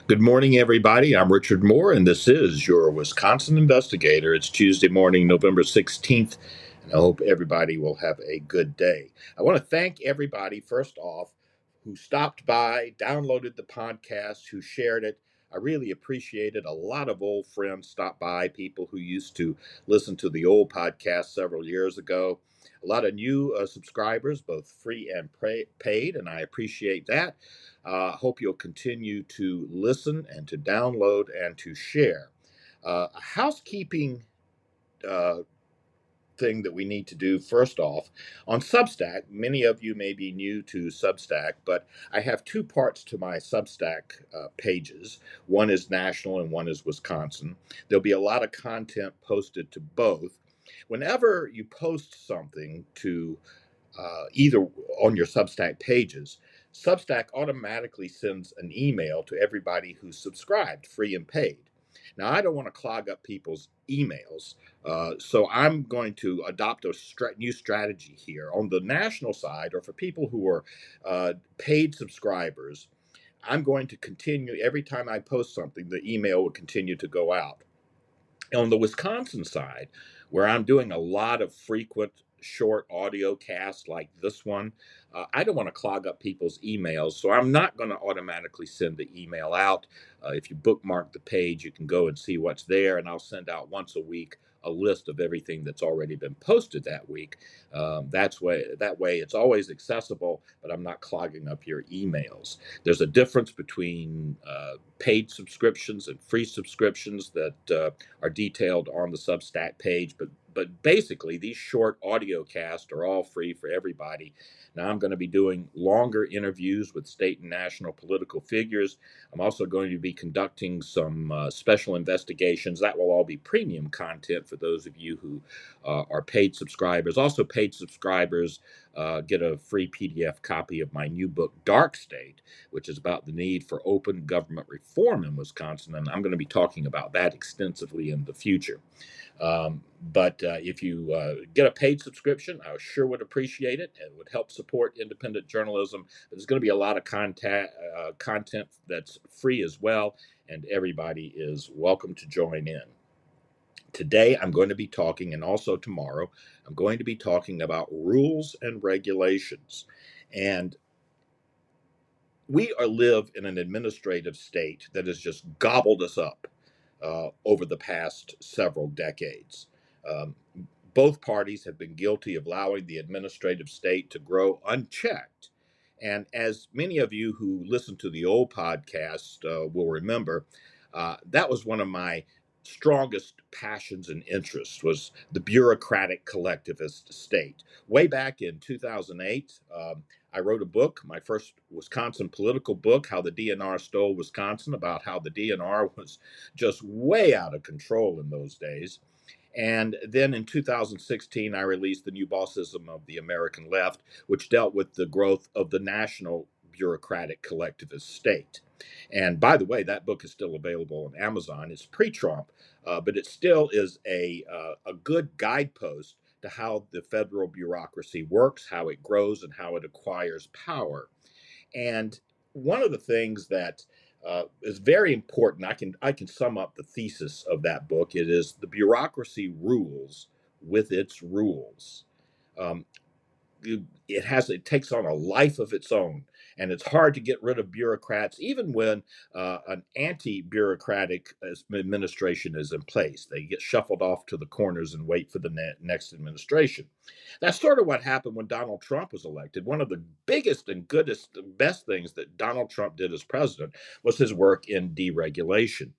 Good morning, everybody. I'm Richard Moore, and this is your Wisconsin Investigator. It's Tuesday morning, November 16th, and I hope everybody will have a good day. I want to thank everybody, first off, who stopped by, downloaded the podcast, who shared it. I really appreciate it. A lot of old friends stopped by, people who used to listen to the old podcast several years ago. A lot of new subscribers, both free and paid, and I appreciate that. Hope you'll continue to listen and to download and to share. A housekeeping uh, thing that we need to do first off on Substack. Many of you may be new to Substack, but I have two parts to my Substack pages. One is national and one is Wisconsin. There'll be a lot of content posted to both. Whenever you post something to either on your Substack pages, Substack automatically sends an email to everybody who's subscribed, free and paid. Now, I don't want to clog up people's emails, so I'm going to adopt a new strategy here. On the national side, or for people who are paid subscribers, I'm going to continue every time I post something, the email will continue to go out. On the Wisconsin side, where I'm doing a lot of frequent short audio casts like this one, I don't want to clog up people's emails, so I'm not going to automatically send the email out. If you bookmark the page, you can go and see what's there, and I'll send out once a week a list of everything that's already been posted that week. That way it's always accessible, but I'm not clogging up your emails. There's a difference between paid subscriptions and free subscriptions that are detailed on the Substack page. But basically, these short audio casts are all free for everybody. Now, I'm going to be doing longer interviews with state and national political figures. I'm also going to be conducting some special investigations. That will all be premium content for those of you who are paid subscribers. Also, paid subscribers get a free PDF copy of my new book, Dark State, which is about the need for open government reform in Wisconsin. And I'm going to be talking about that extensively in the future. But if you get a paid subscription, I sure would appreciate it. It would help support independent journalism. There's going to be a lot of content that's free as well, and everybody is welcome to join in. Today, I'm going to be talking, and also tomorrow, I'm going to be talking about rules and regulations. And live in an administrative state that has just gobbled us up over the past several decades. Um, both parties have been guilty of allowing the administrative state to grow unchecked. And as many of you who listened to the old podcast will remember, that was one of my strongest passions and interests was the bureaucratic collectivist state. Way back in 2008, I wrote a book, my first Wisconsin political book, How the DNR Stole Wisconsin, about how the DNR was just way out of control in those days. And then in 2016, I released The New Bossism of the American Left, which dealt with the growth of the national bureaucratic collectivist state. And by the way, that book is still available on Amazon. It's pre-Trump, but it still is a good guidepost to how the federal bureaucracy works, how it grows, and how it acquires power. And one of the things that is very important, I can sum up the thesis of that book. It is the bureaucracy rules with its rules. Um, it takes on a life of its own, and it's hard to get rid of bureaucrats even when an anti-bureaucratic administration is in place. They get shuffled off to the corners and wait for the next administration. That's sort of what happened when Donald Trump was elected. One of the biggest and goodest best things that Donald Trump did as president was his work in deregulation.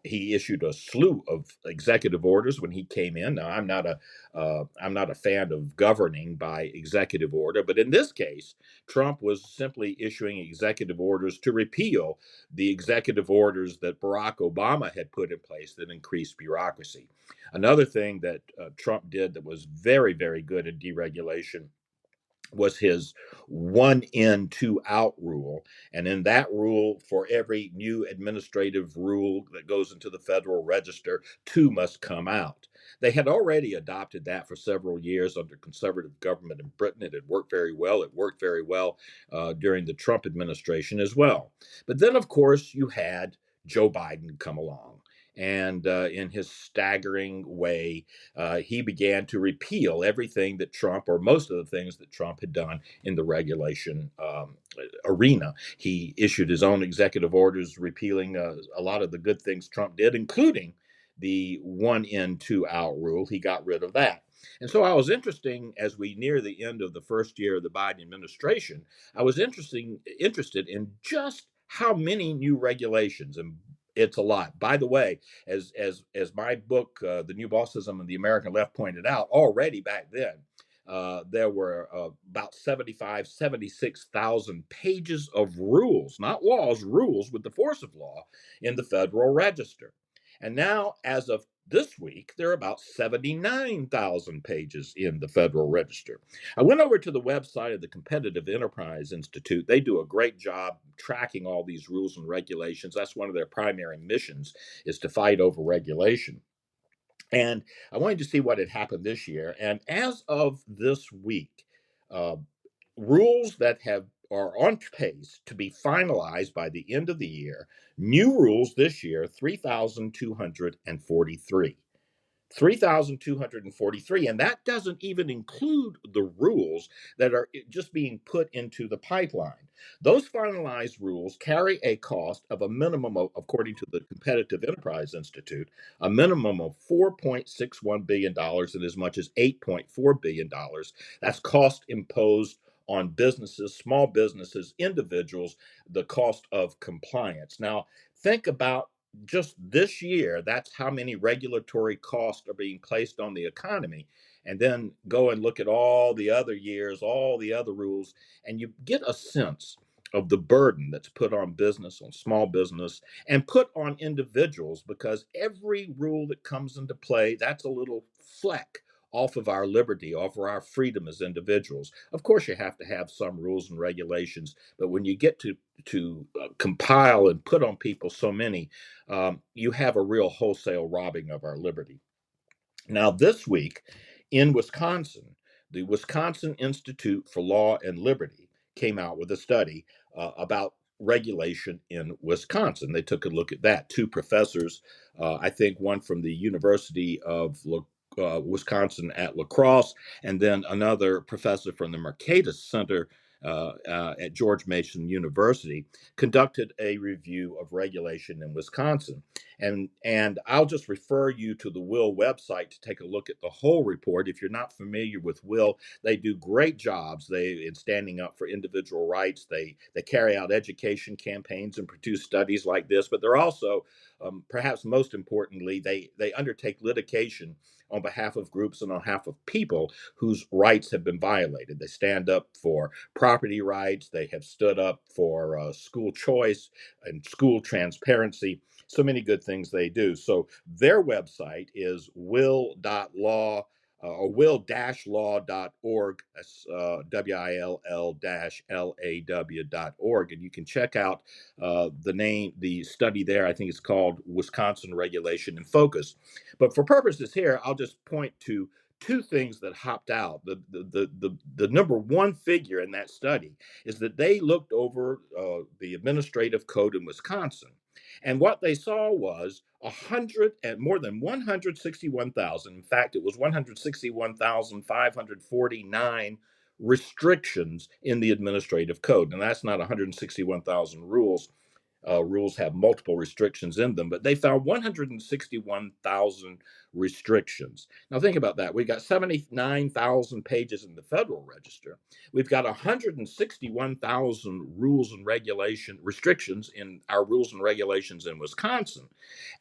He issued a slew of executive orders when he came in. Now, I'm not a fan of governing by executive order, but in this case, Trump was simply issuing executive orders to repeal the executive orders that Barack Obama had put in place that increased bureaucracy. Another thing that Trump did that was very, very good in deregulation was his one in, two out rule. And in that rule, for every new administrative rule that goes into the Federal Register, two must come out. They had already adopted that for several years under conservative government in Britain. It had worked very well. It worked very well during the Trump administration as well. But then, of course, you had Joe Biden come along. And in his staggering way, he began to repeal everything that Trump, or most of the things that Trump had done in the regulation arena. He issued his own executive orders repealing a lot of the good things Trump did, including the one in, two out rule. He got rid of that. And so I was interesting as we near the end of the first year of the Biden administration. I was interested in just how many new regulations, and it's a lot. By the way, as my book, The New Bossism and the American Left, pointed out already back then, there were about 76,000 pages of rules, not laws, rules with the force of law in the Federal Register. And now, as of this week, there are about 79,000 pages in the Federal Register. I went over to the website of the Competitive Enterprise Institute. They do a great job tracking all these rules and regulations. That's one of their primary missions, is to fight over regulation. And I wanted to see what had happened this year. And as of this week, uh, rules that are on pace to be finalized by the end of the year, new rules this year, 3,243. 3,243. And that doesn't even include the rules that are just being put into the pipeline. Those finalized rules carry a cost of a minimum of, according to the Competitive Enterprise Institute, a minimum of $4.61 billion and as much as $8.4 billion. That's cost imposed on businesses, small businesses, individuals, the cost of compliance. Now, think about just this year, that's how many regulatory costs are being placed on the economy. And then go and look at all the other years, all the other rules, and you get a sense of the burden that's put on business, on small business, and put on individuals, because every rule that comes into play, that's a little fleck off of our liberty, off of our freedom as individuals. Of course, you have to have some rules and regulations, but when you get to compile and put on people so many, you have a real wholesale robbing of our liberty. Now, this week in Wisconsin, the Wisconsin Institute for Law and Liberty came out with a study about regulation in Wisconsin. They took a look at that. Two professors, I think one from the University of Wisconsin at La Crosse, and then another professor from the Mercatus Center at George Mason University, conducted a review of regulation in Wisconsin. And I'll just refer you to the Will website to take a look at the whole report. If you're not familiar with Will, they do great jobs in standing up for individual rights. They carry out education campaigns and produce studies like this, but they're also, perhaps most importantly, they undertake litigation on behalf of groups and on behalf of people whose rights have been violated. They stand up for property rights. They have stood up for school choice and school transparency. So many good things they do. So their website is will.law or will-law.org. That's WILL-LAW.org. And you can check out the study there. I think it's called Wisconsin Regulation in Focus. But for purposes here, I'll just point to two things that hopped out. The number one figure in that study is that they looked over the administrative code in Wisconsin. And what they saw was 100 and more than 161,000. In fact, it was 161,549 restrictions in the administrative code. And that's not 161,000 rules. Rules have multiple restrictions in them, but they found 161,000 restrictions. Now, think about that. We've got 79,000 pages in the Federal Register. We've got 161,000 rules and restrictions in our rules and regulations in Wisconsin.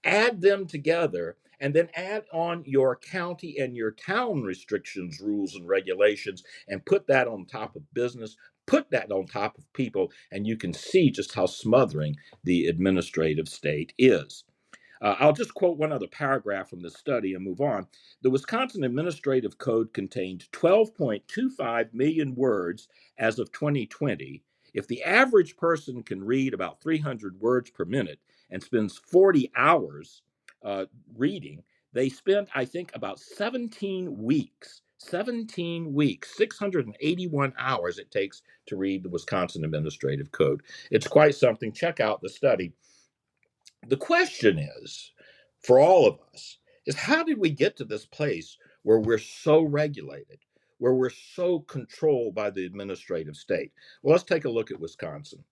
Add them together, and then add on your county and your town restrictions, rules, and regulations, and put that on top of business, put that on top of people, and you can see just how smothering the administrative state is. I'll just quote one other paragraph from the study and move on. The Wisconsin Administrative Code contained 12.25 million words as of 2020. If the average person can read about 300 words per minute and spends 40 hours uh, reading, they spent, I think, about 17 weeks, 681 hours it takes to read the Wisconsin Administrative Code. It's quite something. Check out the study. The question is, for all of us, is how did we get to this place where we're so regulated, where we're so controlled by the administrative state? Well, let's take a look at Wisconsin.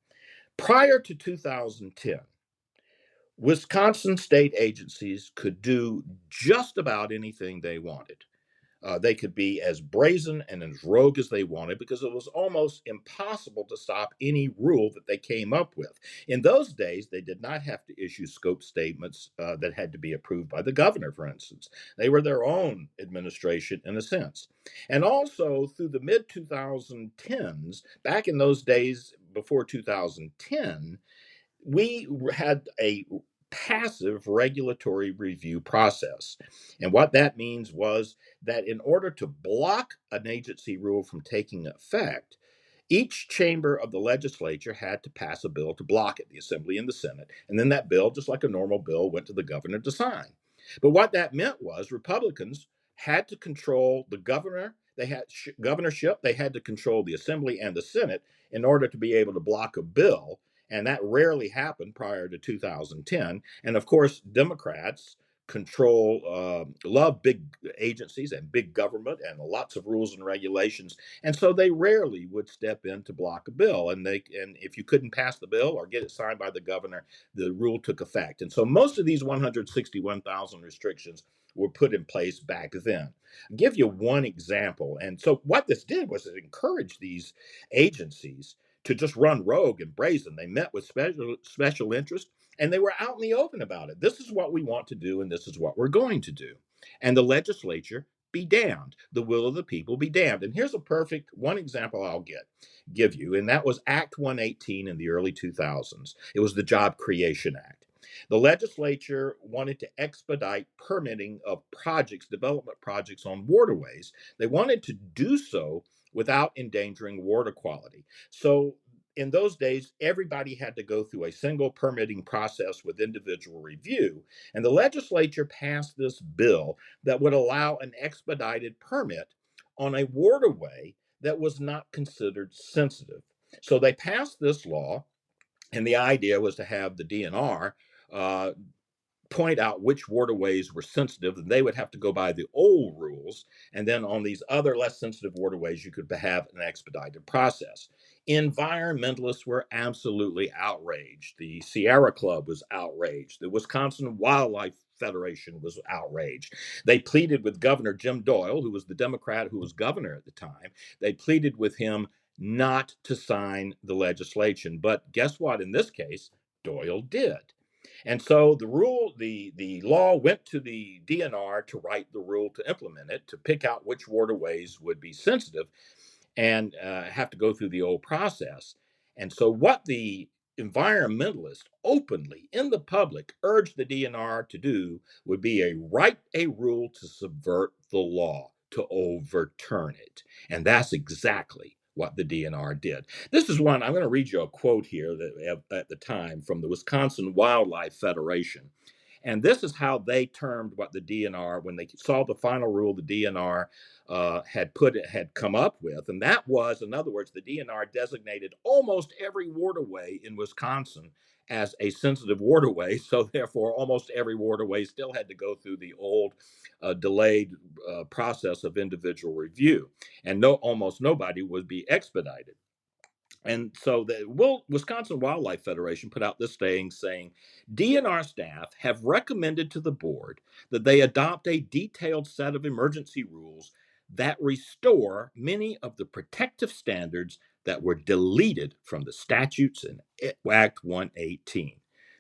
Prior to 2010, Wisconsin state agencies could do just about anything they wanted. They could be as brazen and as rogue as they wanted because it was almost impossible to stop any rule that they came up with. In those days, they did not have to issue scope statements that had to be approved by the governor, for instance. They were their own administration in a sense. And also through the mid 2010s, back in those days before 2010, we had a passive regulatory review process. And what that means was that in order to block an agency rule from taking effect, each chamber of the legislature had to pass a bill to block it, the Assembly and the Senate. And then that bill, just like a normal bill, went to the governor to sign. But what that meant was Republicans had to control the governor, they had governorship, they had to control the Assembly and the Senate in order to be able to block a bill, and that rarely happened prior to 2010. And of course, Democrats love big agencies and big government and lots of rules and regulations, and so they rarely would step in to block a bill. And if you couldn't pass the bill or get it signed by the governor, the rule took effect. And so most of these 161,000 restrictions were put in place back then. I'll give you one example. And so what this did was it encouraged these agencies to just run rogue and brazen. They met with special interest and they were out in the open about it. This is what we want to do, and this is what we're going to do. And the legislature be damned. The will of the people be damned. And here's a perfect one example give you, and that was Act 118 in the early 2000s. It was the Job Creation Act. The legislature wanted to expedite permitting of development projects on waterways. They wanted to do so without endangering water quality. So in those days, everybody had to go through a single permitting process with individual review. And the legislature passed this bill that would allow an expedited permit on a waterway that was not considered sensitive. So they passed this law, and the idea was to have the DNR uh, point out which waterways were sensitive, and they would have to go by the old rules. And then on these other less sensitive waterways, you could have an expedited process. Environmentalists were absolutely outraged. The Sierra Club was outraged. The Wisconsin Wildlife Federation was outraged. They pleaded with Governor Jim Doyle, who was the Democrat who was governor at the time. They pleaded with him not to sign the legislation. But guess what? In this case, Doyle did. And so the law went to the DNR to write the rule to implement it, to pick out which waterways would be sensitive and have to go through the old process. And so what the environmentalists openly in the public urged the DNR to do would be write a rule to subvert the law, to overturn it. And that's exactly what the DNR did. This is one, I'm going to read you a quote here that at the time from the Wisconsin Wildlife Federation. And this is how they termed what the DNR, when they saw the final rule the DNR had come up with, and that was, in other words, the DNR designated almost every waterway in Wisconsin as a sensitive waterway. So therefore, almost every waterway still had to go through the old delayed process of individual review, and almost nobody would be expedited. And so the Wisconsin Wildlife Federation put out this saying DNR staff have recommended to the board that they adopt a detailed set of emergency rules that restore many of the protective standards that were deleted from the statutes in Act 118.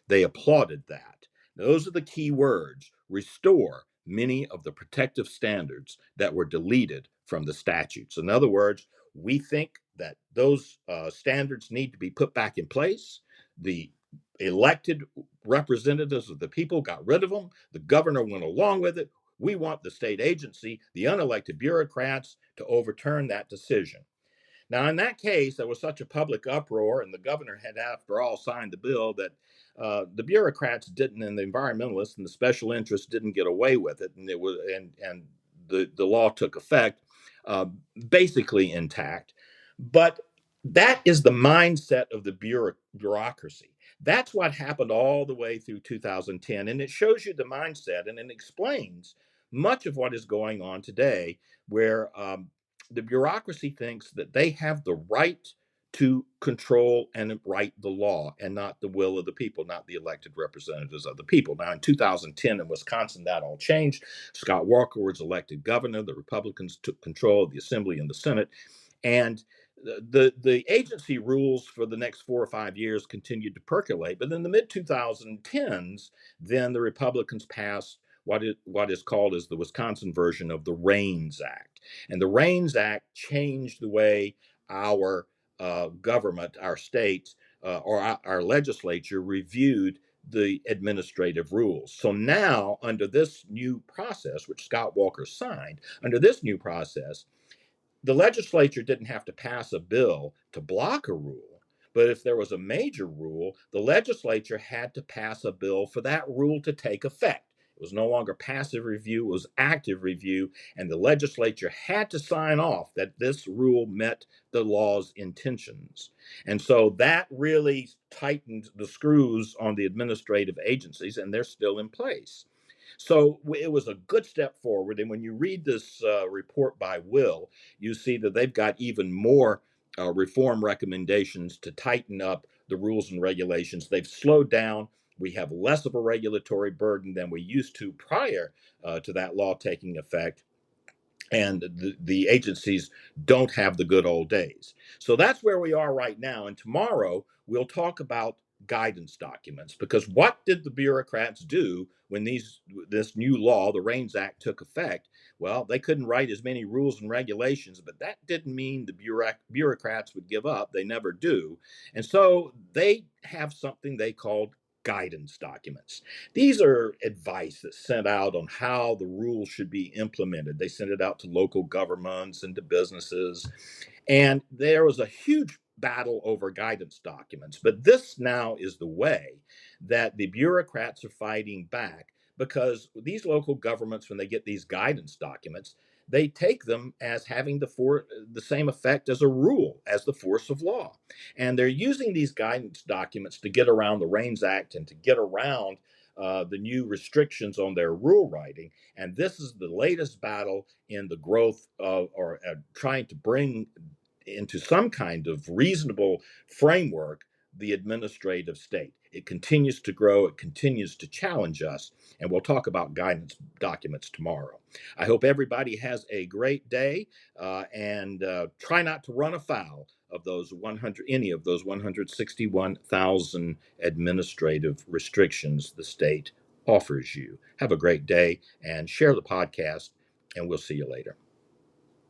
They applauded that. Those are the key words: restore many of the protective standards that were deleted from the statutes. In other words, we think that those standards need to be put back in place. The elected representatives of the people got rid of them. The governor went along with it. We want the state agency, the unelected bureaucrats, to overturn that decision. Now, in that case, there was such a public uproar, and the governor had, after all, signed the bill that the bureaucrats didn't, and the environmentalists and the special interests didn't get away with it, and it was, and the law took effect, uh, basically intact. But that is the mindset of the bureaucracy. That's what happened all the way through 2010, and it shows you the mindset, and it explains much of what is going on today, where the bureaucracy thinks that they have the right to control and write the law and not the will of the people, not the elected representatives of the people. Now, in 2010 in Wisconsin, that all changed. Scott Walker was elected governor. The Republicans took control of the Assembly and the Senate. And the agency rules for the next 4 or 5 years continued to percolate. But in the mid 2010s, then the Republicans passed what is called as the Wisconsin version of the REINS Act. And the REINS Act changed the way our government, our state, or our legislature reviewed the administrative rules. So now, under this new process, which Scott Walker signed, under this new process, the legislature didn't have to pass a bill to block a rule. But if there was a major rule, the legislature had to pass a bill for that rule to take effect. It was no longer passive review, it was active review, and the legislature had to sign off that this rule met the law's intentions. And so that really tightened the screws on the administrative agencies, and they're still in place. So it was a good step forward. And when you read this report by Will, you see that they've got even more reform recommendations to tighten up the rules and regulations. They've slowed down. We have less of a regulatory burden than we used to prior to that law taking effect, and the agencies don't have the good old days. So that's where we are right now. And tomorrow we'll talk about guidance documents, because what did the bureaucrats do when this new law, the REINS Act, took effect? Well, they couldn't write as many rules and regulations, but that didn't mean the bureaucrats would give up. They never do. And so they have something they called guidance documents. These are advice that's sent out on how the rules should be implemented. They send it out to local governments and to businesses. And there was a huge battle over guidance documents. But this now is the way that the bureaucrats are fighting back, because these local governments, when they get these guidance documents, they take them as having the same effect as a rule, as the force of law. And they're using these guidance documents to get around the REINS Act and to get around the new restrictions on their rule writing. And this is the latest battle in the growth of, or trying to bring into some kind of reasonable framework the administrative state. It continues to grow, it continues to challenge us, and we'll talk about guidance documents tomorrow. I hope everybody has a great day, and try not to run afoul of those any of those 161,000 administrative restrictions the state offers you. Have a great day and share the podcast, and we'll see you later.